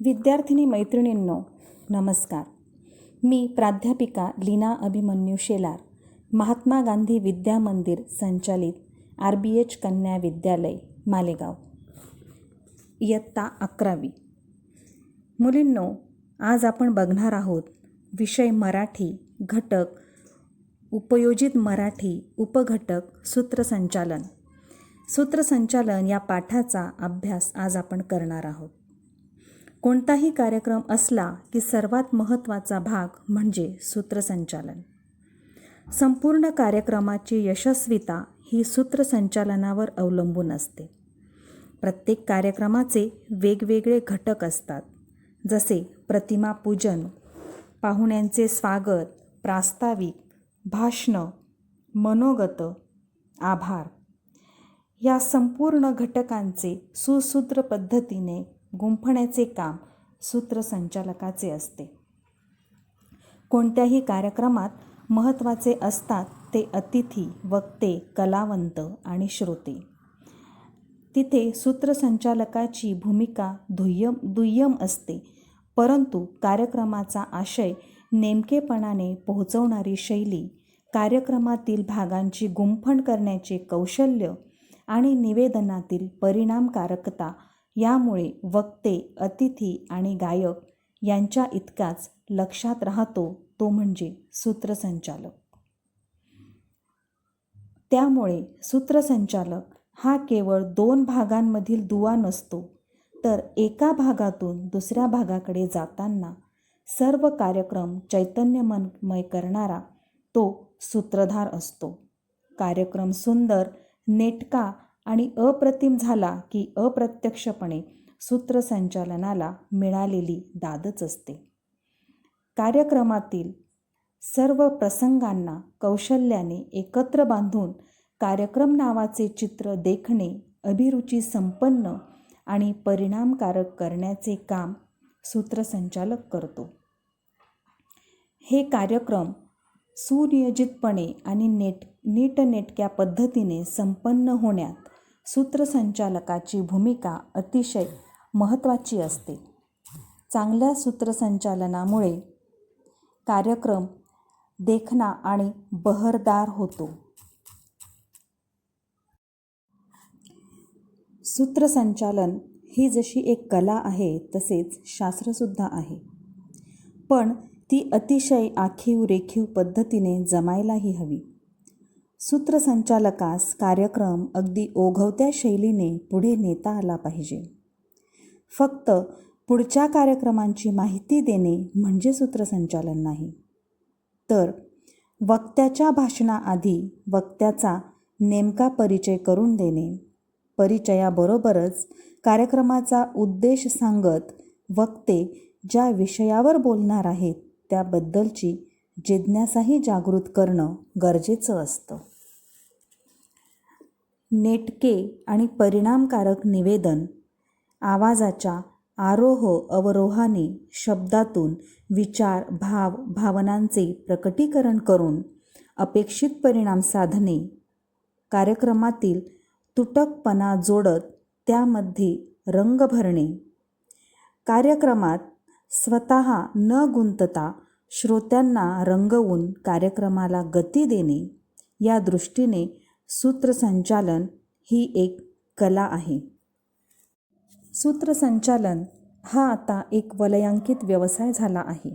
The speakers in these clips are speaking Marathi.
विद्यार्थिनी मैत्रिणींनो, नमस्कार. मी प्राध्यापिका लीना अभिमन्यू शेलार, महात्मा गांधी विद्या मंदिर संचालित RBH कन्या विद्यालय मालेगाव, इयत्ता 11वी. मुलींनो, आज आपण बघणार आहोत विषय मराठी घटक उपयोजित मराठी उपघटक सूत्रसंचालन. सूत्रसंचालन या पाठाचा अभ्यास आज आपण करणार आहोत. कोणताही कार्यक्रम असला की सर्वात महत्त्वाचा भाग म्हणजे सूत्रसंचालन. संपूर्ण कार्यक्रमाची यशस्वीता ही सूत्रसंचालनावर अवलंबून असते. प्रत्येक कार्यक्रमाचे वेगवेगळे घटक असतात, जसे प्रतिमापूजन, पाहुण्यांचे स्वागत, प्रास्ताविक, भाषण, मनोगत, आभार. या संपूर्ण घटकांचे सुसूत्र पद्धतीने गुंफण्याचे काम सूत्रसंचालकाचे असते. कोणत्याही कार्यक्रमात महत्त्वाचे असतात ते अतिथी, वक्ते, कलावंत आणि श्रोते. तिथे सूत्रसंचालकाची भूमिका दुय्यम असते, परंतु कार्यक्रमाचा आशय नेमकेपणाने पोहोचवणारी शैली, कार्यक्रमातील भागांची गुंफण करण्याचे कौशल्य आणि निवेदनातील परिणामकारकता यामुळे वक्ते, अतिथी आणि गायक यांच्या इतकाच लक्षात राहतो तो म्हणजे सूत्रसंचालक. त्यामुळे सूत्रसंचालक हा केवळ 2 भागांमधील दुवा नसतो, तर एका भागातून दुसऱ्या भागाकडे जाताना सर्व कार्यक्रम चैतन्यमय करणारा तो सूत्रधार असतो. कार्यक्रम सुंदर, नेटका आणि अप्रतिम झाला की अप्रत्यक्षपणे सूत्रसंचालनाला मिळालेली दादच असते. कार्यक्रमातील सर्व प्रसंगांना कौशल्याने एकत्र बांधून कार्यक्रम नावाचे चित्र देखणे, अभिरुची संपन्न आणि परिणामकारक करण्याचे काम सूत्रसंचालक करतो. हे कार्यक्रम सुनियोजितपणे आणि नीटनेटक्या पद्धतीने संपन्न होण्यात सूत्रसंचालकाची भूमिका अतिशय महत्त्वाची असते. चांगल्या सूत्रसंचालनामुळे कार्यक्रम देखणा आणि बहरदार होतो. सूत्रसंचालन ही जशी एक कला आहे तसेच शास्त्रसुद्धा आहे, पण ती अतिशय आखीव रेखीव पद्धतीने जमायलाही हवी. सूत्रसंचालकास कार्यक्रम अगदी ओघवत्या शैलीने पुढे नेता आला पाहिजे. फक्त पुढच्या कार्यक्रमांची माहिती देणे म्हणजे सूत्रसंचालन नाही, तर वक्त्याच्या भाषणाआधी वक्त्याचा नेमका परिचय करून देणे, परिचयाबरोबरच कार्यक्रमाचा उद्देश सांगत वक्ते ज्या विषयावर बोलणार आहेत त्याबद्दलची जिज्ञासाही जागृत करणं गरजेचं असतं. नेटके आणि परिणामकारक निवेदन, आवाजाच्या आरोह-अवरोहाने शब्दातून विचार, भाव, भावनांचे प्रकटीकरण करून अपेक्षित परिणाम साधणे, कार्यक्रमातील तुटकपणा जोडत त्यामध्ये रंग भरणे, कार्यक्रमात स्वतः न गुंतता श्रोत्यांना रंगवून कार्यक्रमाला गती देणे, या दृष्टीने सूत्रसंचालन ही एक कला आहे. सूत्रसंचालन हा आता एक वलयांकित व्यवसाय झाला आहे.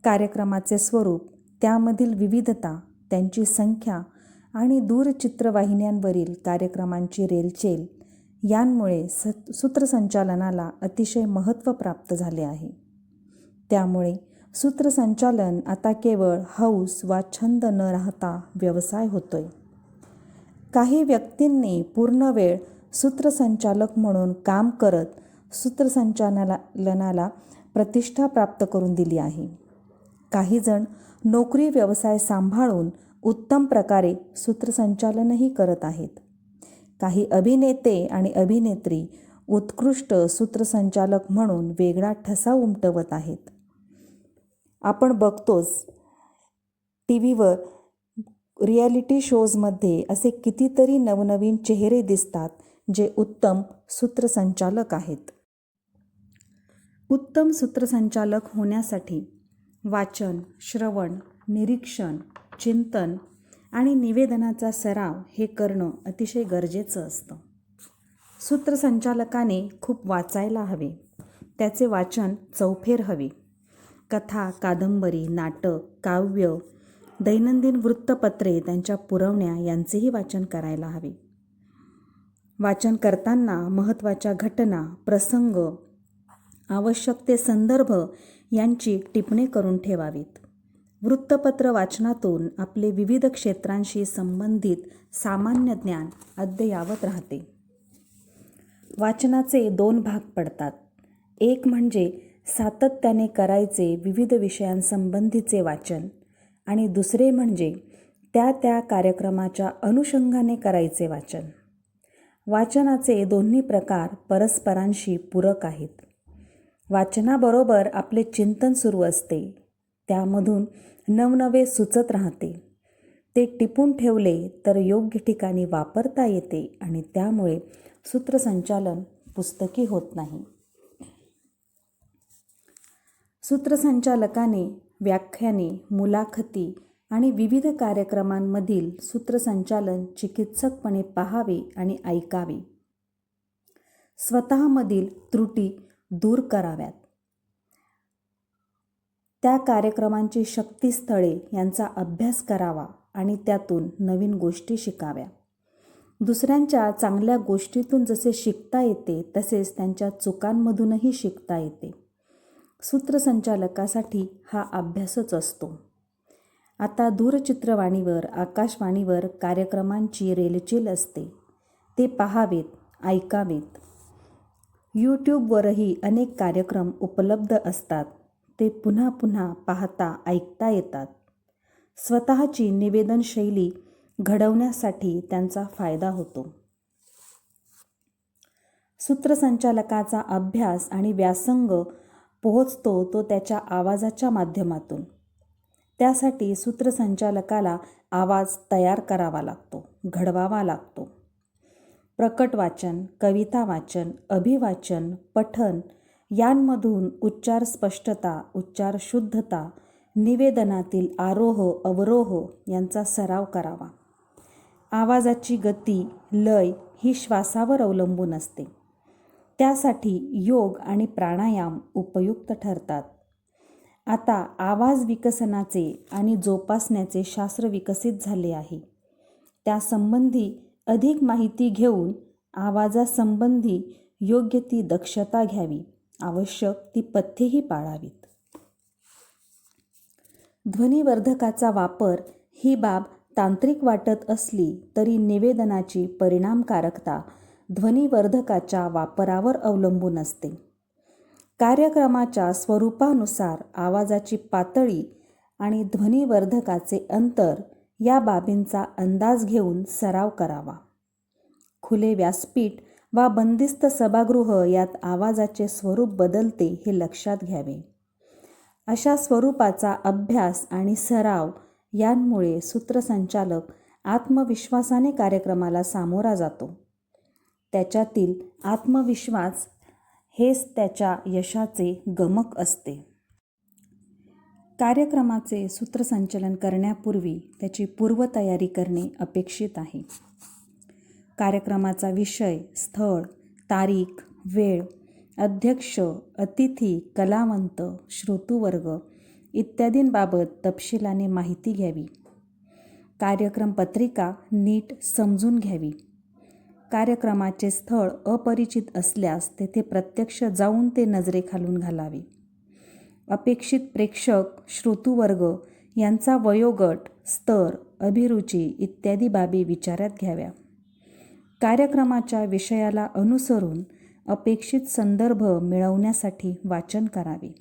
कार्यक्रमाचे स्वरूप, त्यामधील विविधता, त्यांची संख्या आणि दूरचित्रवाहिन्यांवरील कार्यक्रमांची रेलचेल यांमुळे सूत्रसंचालनाला अतिशय महत्त्व प्राप्त झाले आहे. त्यामुळे सूत्रसंचालन आता केवळ हौस वा छंद न राहता व्यवसाय होतोय. काही व्यक्तींनी पूर्ण वेळ सूत्रसंचालक म्हणून काम करत सूत्रसंचालनाला प्रतिष्ठा प्राप्त करून दिली आहे. काही जण नोकरी व्यवसाय सांभाळून उत्तम प्रकारे सूत्रसंचालनही करत आहेत. काही अभिनेते आणि अभिनेत्री उत्कृष्ट सूत्रसंचालक म्हणून वेगळा ठसा उमटवत आहेत. आपण बघतोच टीव्हीवर रियालिटी शोजमध्ये असे कितीतरी नवनवीन चेहरे दिसतात जे उत्तम सूत्रसंचालक आहेत. उत्तम सूत्रसंचालक होण्यासाठी वाचन, श्रवण, निरीक्षण, चिंतन आणि निवेदनाचा सराव हे करणं अतिशय गरजेचं असतं. सूत्रसंचालकाने खूप वाचायला हवे. त्याचे वाचन चौफेर हवे. कथा, कादंबरी, नाटक, काव्य, दैनंदिन वृत्तपत्रे, त्यांच्या पुरवण्या यांचेही वाचन करायला हवे. वाचन करताना महत्त्वाच्या घटना, प्रसंग, आवश्यक ते संदर्भ यांची टिपणे करून ठेवावीत. वृत्तपत्र वाचनातून आपले विविध क्षेत्रांशी संबंधित सामान्य ज्ञान अद्ययावत राहते. वाचनाचे 2 भाग पडतात. एक म्हणजे सातत्याने करायचे विविध विषयांसंबंधीचे वाचन आणि दुसरे म्हणजे त्या कार्यक्रमाच्या अनुषंगाने करायचे वाचन. वाचनाचे दोन्ही प्रकार परस्परांशी पूरक आहेत. वाचनाबरोबर आपले चिंतन सुरू असते. त्यामधून नवनवे सुचत राहते. ते टिपून ठेवले तर योग्य ठिकाणी वापरता येते आणि त्यामुळे सूत्रसंचालन पुस्तकी होत नाही. सूत्रसंचालकाने व्याख्याने, मुलाखती आणि विविध कार्यक्रमांमधील सूत्रसंचालन चिकित्सकपणे पाहावे आणि ऐकावे. स्वतःमधील त्रुटी दूर कराव्यात. त्या कार्यक्रमांची शक्तिस्थळे यांचा अभ्यास करावा आणि त्यातून नवीन गोष्टी शिकाव्या. दुसऱ्यांच्या चांगल्या गोष्टीतून जसे शिकता येते तसेच त्यांच्या चुकांमधूनही शिकता येते. सूत्रसंचालकासाठी हा अभ्यासच असतो. आता दूरचित्रवाणीवर, आकाशवाणीवर कार्यक्रमांची रेलचेल असते. ते पाहावेत, ऐकावेत. यूट्यूबवरही अनेक कार्यक्रम उपलब्ध असतात. ते पुन्हा पुन्हा पाहता, ऐकता येतात. स्वतःची निवेदन शैली घडवण्यासाठी त्यांचा फायदा होतो. सूत्रसंचालकाचा अभ्यास आणि व्यासंग पोहोचतो तो त्याच्या आवाजाच्या माध्यमातून. त्यासाठी सूत्रसंचालकाला आवाज तयार करावा लागतो, घडवावा लागतो. प्रकट वाचन, कविता वाचन, अभिवाचन, पठण यांमधून उच्चार स्पष्टता, उच्चार शुद्धता, निवेदनातील आरोह अवरोह यांचा सराव करावा. आवाजाची गती, लय ही श्वासावर अवलंबून असते. त्यासाठी योग आणि प्राणायाम उपयुक्त ठरतात. आता आवाज विकसनाचे आणि जोपासण्याचे शास्त्र विकसित झाले आहे. त्यासंबंधी अधिक माहिती घेऊन आवाजासंबंधी योग्य ती दक्षता घ्यावी. आवश्यक ती पथ्येही पाळावीत. ध्वनिवर्धकाचा वापर ही बाब तांत्रिक वाटत असली तरी निवेदनाची परिणामकारकता ध्वनिवर्धकाच्या वापरावर अवलंबून असते. कार्यक्रमाच्या स्वरूपानुसार आवाजाची पातळी आणि ध्वनिवर्धकाचे अंतर या बाबींचा अंदाज घेऊन सराव करावा. खुले व्यासपीठ वा बंदिस्त सभागृह यात आवाजाचे स्वरूप बदलते हे लक्षात घ्यावे. अशा स्वरूपाचा अभ्यास आणि सराव यांमुळे सूत्रसंचालक आत्मविश्वासाने कार्यक्रमाला सामोरा जातो. त्याच्यातील आत्मविश्वास हेच त्याच्या यशाचे गमक असते. कार्यक्रमाचे सूत्रसंचालन करण्यापूर्वी त्याची पूर्वतयारी करणे अपेक्षित आहे. कार्यक्रमाचा विषय, स्थळ, तारीख, वेळ, अध्यक्ष, अतिथी, कलावंत, श्रोतृवर्ग इत्यादींबाबत तपशिलाने माहिती घ्यावी. कार्यक्रम पत्रिका नीट समजून घ्यावी. कार्यक्रमाचे स्थळ अपरिचित असल्यास तेथे प्रत्यक्ष जाऊन ते नजरेखालून घालावे. अपेक्षित प्रेक्षक, श्रोतृवर्ग यांचा वयोगट, स्तर, अभिरुची इत्यादी बाबी विचारात घ्याव्या. कार्यक्रमाच्या विषयाला अनुसरून अपेक्षित संदर्भ मिळवण्यासाठी वाचन करावे.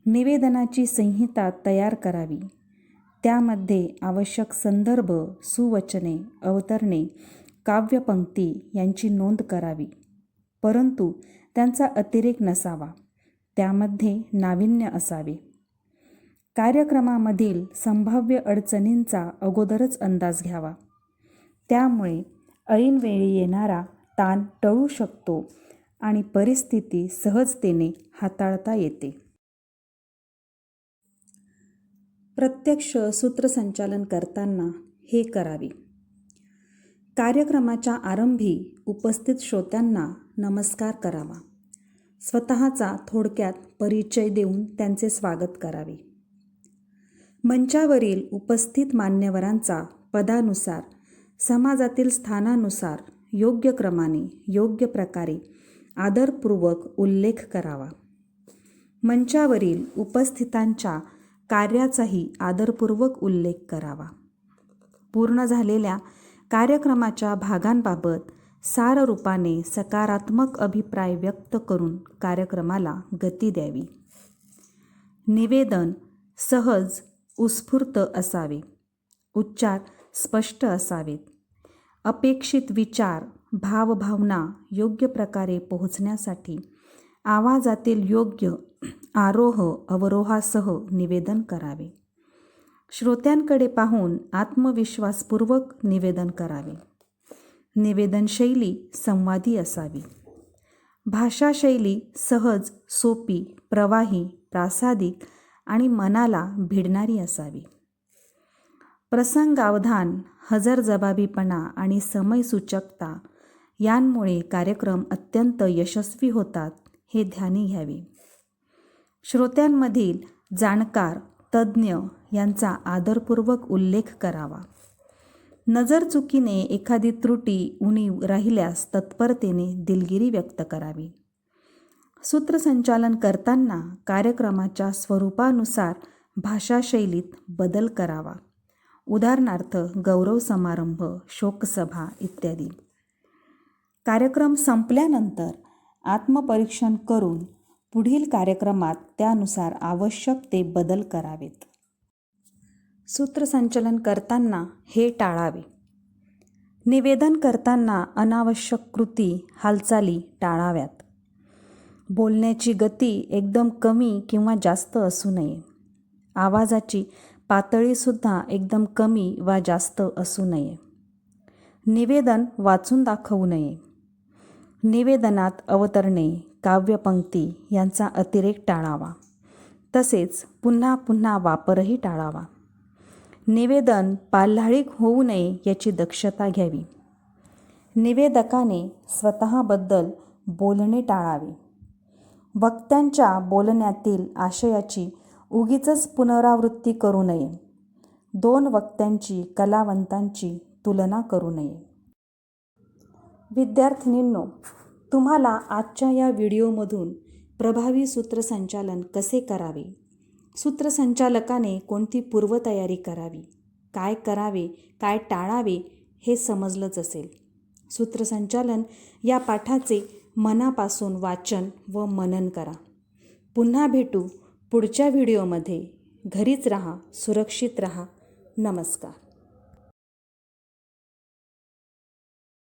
निवेदनाची संहिता तयार करावी. त्यामध्ये आवश्यक संदर्भ, सुवचने, अवतरणे, काव्यपंक्ती यांची नोंद करावी. परंतु त्यांचा अतिरेक नसावा. त्यामध्ये नाविन्य असावे. कार्यक्रमामधील संभाव्य अडचणींचा अगोदरच अंदाज घ्यावा. त्यामुळे ऐनवेळी येणारा ताण टळू शकतो आणि परिस्थिती सहजतेने हाताळता येते. प्रत्यक्ष सूत्रसंचालन करताना हे करावे. कार्यक्रमाच्या आरंभी उपस्थित श्रोत्यांना नमस्कार करावा. स्वतःचा थोडक्यात परिचय देऊन त्यांचे स्वागत करावे. मंचावरील उपस्थित मान्यवरांचा पदानुसार, समाजातील स्थानानुसार योग्य क्रमाने, योग्य प्रकारे आदरपूर्वक उल्लेख करावा. मंचावरील उपस्थितांच्या कार्याचाही आदरपूर्वक उल्लेख करावा. पूर्ण झालेल्या कार्यक्रमाच्या भागांबाबत साररूपाने सकारात्मक अभिप्राय व्यक्त करून कार्यक्रमाला गती द्यावी. निवेदन सहज, उत्स्फूर्त असावे. उच्चार स्पष्ट असावेत. अपेक्षित विचार, भावभावना योग्य प्रकारे पोहोचण्यासाठी आवाजातील योग्य आरोह अवरोहासह निवेदन करावे. श्रोत्यांकडे पाहून आत्मविश्वासपूर्वक निवेदन करावे. निवेदन शैली संवादी असावी. भाषाशैली सहज, सोपी, प्रवाही, प्रासादिक आणि मनाला भिडणारी असावी. प्रसंगावधान, हजरजबाबीपणा आणि समयसूचकता यांमुळे कार्यक्रम अत्यंत यशस्वी होतात हे ध्यानी घ्यावे. श्रोत्यांमधील जाणकार, तज्ज्ञ यांचा आदरपूर्वक उल्लेख करावा. नजरचुकीने एखादी त्रुटी, उणीव राहिल्यास तत्परतेने दिलगिरी व्यक्त करावी. सूत्रसंचालन करताना कार्यक्रमाच्या स्वरूपानुसार भाषाशैलीत बदल करावा. उदाहरणार्थ गौरव समारंभ, शोकसभा इत्यादी. कार्यक्रम संपल्यानंतर आत्मपरीक्षण करून पुढील कार्यक्रमात त्यानुसार आवश्यक ते बदल करावेत. सूत्रसंचालन करताना हे टाळावे. निवेदन करताना अनावश्यक कृती, हालचाली टाळाव्यात. बोलण्याची गती एकदम कमी किंवा जास्त असू नये. आवाजाची पातळीसुद्धा एकदम कमी वा जास्त असू नये. निवेदन वाचून दाखवू नये. निवेदनात अवतरणे, काव्यपंक्ती यांचा अतिरेक टाळावा. तसेच पुन्हा पुन्हा वापरही टाळावा. निवेदन पाल्हाळिक होऊ नये याची दक्षता घ्यावी. निवेदकाने स्वतःबद्दल बोलणे टाळावे. वक्त्यांच्या बोलण्यातील आशयाची उगीचच पुनरावृत्ती करू नये. दोन वक्त्यांची, कलावंतांची तुलना करू नये. विद्यार्थिनींनो, तुम्हाला आजच्या या व्हिडिओमधून प्रभावी सूत्रसंचालन कसे करावे, सूत्रसंचालकाने कोणती पूर्वतयारी करावी, काय करावे, काय टाळावे हे समजलंच असेल. सूत्रसंचालन या पाठाचे मनापासून वाचन व मनन करा. पुन्हा भेटू पुढच्या व्हिडिओमध्ये. घरीच राहा, सुरक्षित राहा. नमस्कार.